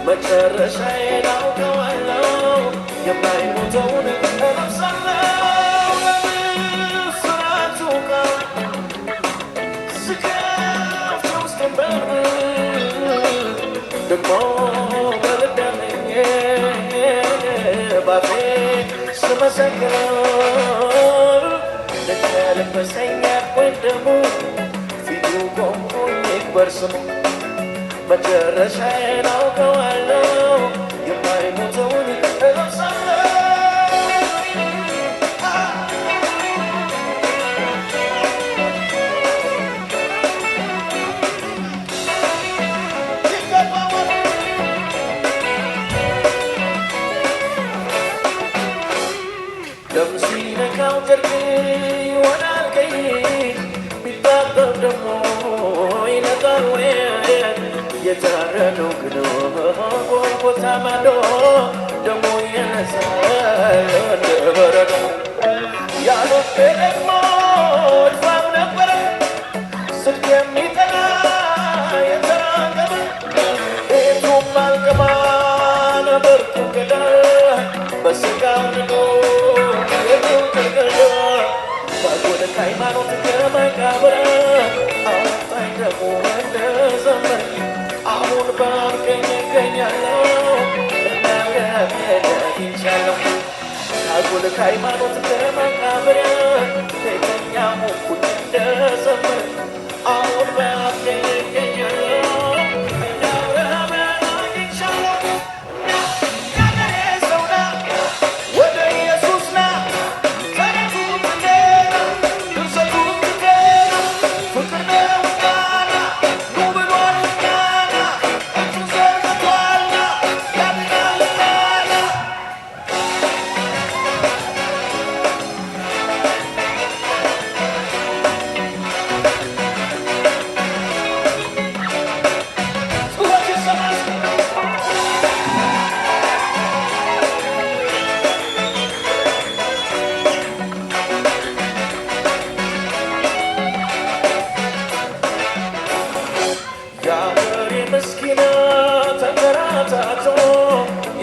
መጨረሻዬን አውቀዋለሁ የማይሞተውን እለብሳለሁ ለምስራቹ ቃል ስከፍት ውስጤን በር ደግሞ በልዳለኝ ባፌ ስመሰክር ለተለበሰኝ ወይም ደግሞ ፊቱ ቆሞኝ ይክበር ስሙ መጨረሻዬን አውቀዋለሁ የማይሞተውን እለብሳለሁ ደም ሲነካው ጨርቅ ይሆናል ቀይ ቢታጠብ ደግሞ ይነጣል ወይ የታረደው ግን ጎልጎታ ማዶ ደሞ ይነሳል እንደ በረዶ ያሉት ደግሞ ድፋም ነበረ ስድቅ የሚጠላ የተራገመ ቤቱም አልገባ ነበር ኩንገዳ በስጋው ንዶ የቱን ተገዳ ባጎደ ከሃይማኖት ከመቃብር አወጣኝ ደግሞ እንደ ዘመን አሁን ባርከኝ እገኛለሁ እናገረገለግቻለሁ ካጎል ከሃይማኖት ከመቃብር ቤተኛ ሆንኩኝ እንደ ዘመን አሁን ባርከኝ እገኛለሁ እናገረገለግቻለሁ ያገሬ ሰውና ወደ ኢየሱስ ና ተረቱ ትገና ድርሰቱ ትገና ፍቅር ነውና ኑ ብሏልና ምስኪና ተንከራታቶ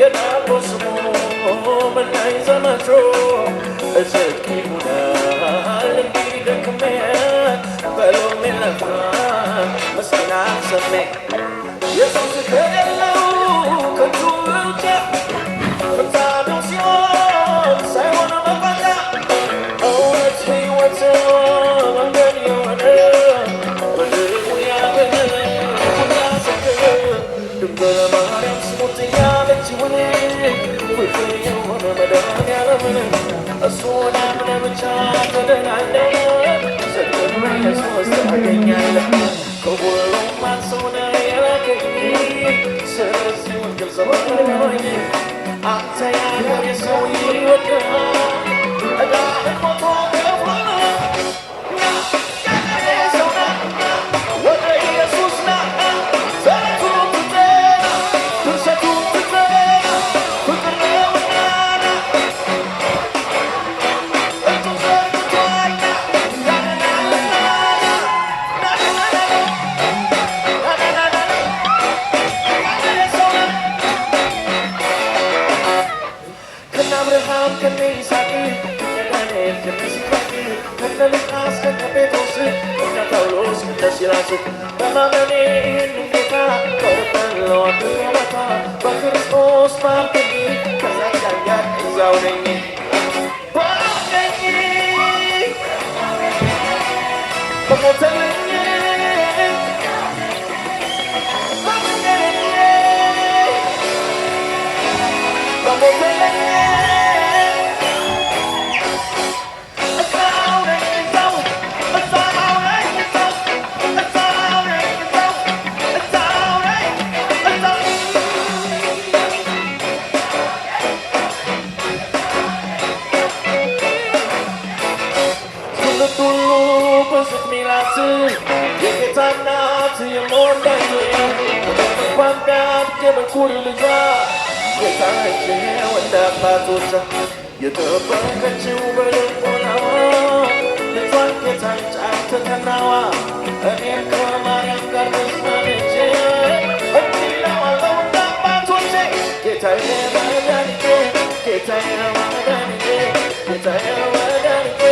የዳቦ ስሙ መናይ ዘመቶ እዝቅ ይሁናል እንዲደክሜ በሎሜ ለፋ ምስኪና ሰሜ ኢየሱስ ከሌለው ከንቱ ውጫ ፍታዱ ሲሆን ሳይሆን መፋታ እውነት ሕይወት መንገድ የሆነ በልቡ ያገኘ ድንግል ማርያም ስሙት ያለችውን ፍቅር የሆነ መድኃኒዓለምን እሱን አምነህ ብቻ ትድናለህ ዘጠኝ ኢየሱስ ታገኛለህ ከሁሉም አንሰው ነው የላከኝ ስለዚህ ወንጌል ሰብከኝ አንተ የአገሬ ሰው ይወድሃል ዕዳህን ሞቶ ከፍሎልሃል ወደ ኢየሱስ ና በማመኔ ጌታ ቆርጠለው አትመታ በክርስቶስ ባርክኝ ከዛች ጋር እዛው ነኝ ባርክኝ በሞተልኝ በሞተልኝ የጌታ እናት የሞርዳይ እንኳን የበኩር ልጇ የታጨው እንደ አባቶቿ የጠበቀችው በልቦናዋ ልጇን ጌታን ጫንተተናዋ እኔም ከማርያም ጋር ተስማምቼ እንዲህ እለዋለሁ እንደ አባቶቼ ጌታዬ መድኃኒቴ ጌታዬ መድኃኒቴ ጌታዬ መድኃኒቴ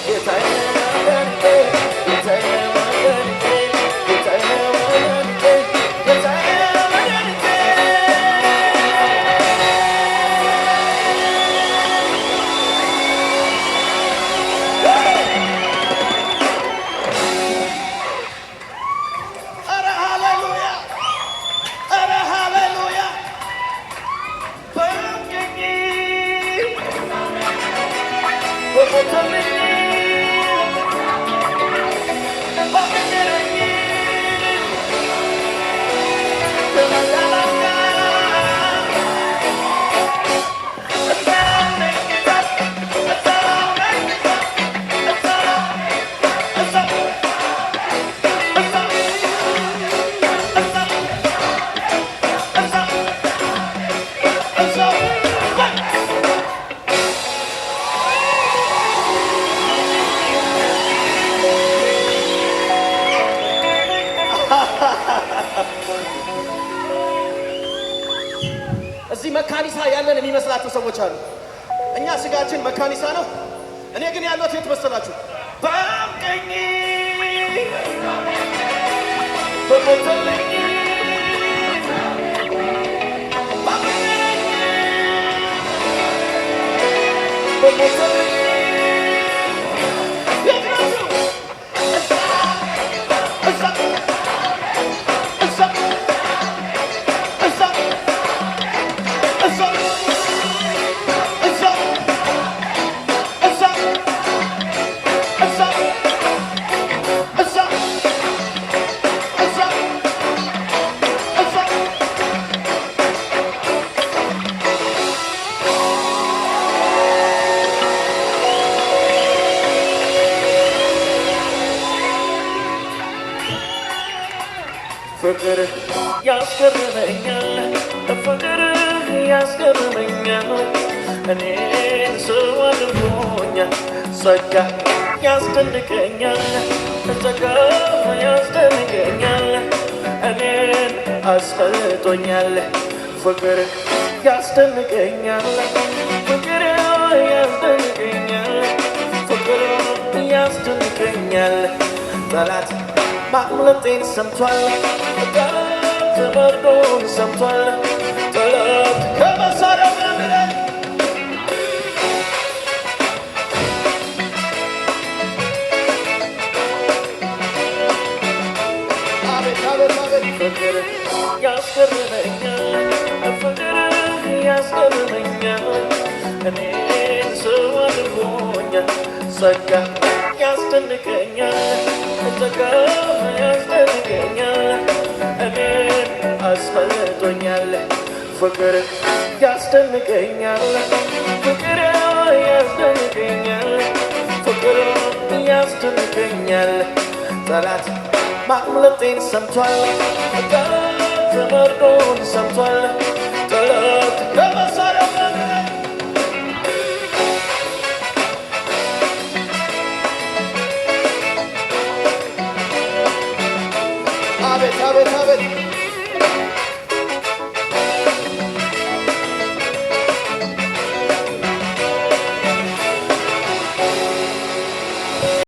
ጌታዬ መድኃኒቴ ጌታዬ መድኃኒቴ ጌታዬ መድኃኒቴ ጌታዬ መድኃኒቴ ኧረ ሃሌሉያ ኧረ ሃሌሉያ በቀኝ በሞተልኝ እዚህ መካኒሳ ያለን የሚመስላቸው ሰዎች አሉ። እኛ ስጋችን መካኒሳ ነው። እኔ ግን ያለሁት የት መሰላችሁ? በቀኝ በሞተልኝ በሞተልኝ ፍቅር ያስገርመኛል ፍቅር ያስገርመኛል እኔን ሰው አድርጎኛል ጸጋ ያስደንቀኛል ጸጋ ያስደንቀኛል እኔን አስፈልጦኛል ፍቅር ያስደንቀኛል ፍቅር ያስደንቀኛል ፍቅር ያስደንቀኛል ጠላት ማምለጤን ሰምቷል ጠላት ተመርዶን ሰምቷል ጠላት ከመሳሪያው ያምራል አቤት አቤት አቤት ፍቅር ያስገርመኛል ፍቅር ያስገርመኛል እኔን ሰው አድርጎኛል ጸጋ ያስደንቀኛል ጸጋ ያስደንቀኛል እኔን አስፈልጦኛል ፍቅር ያስደንቀኛል ፍቅር ያስደንቀኛል ፍቅር ያስደንቀኛል ጠላት ማምለጤን ሰምቷል ጠላት ተመርዶን ሰምቷል ጠላት ከመሳሪያው ያምራል አቤት አቤት አቤት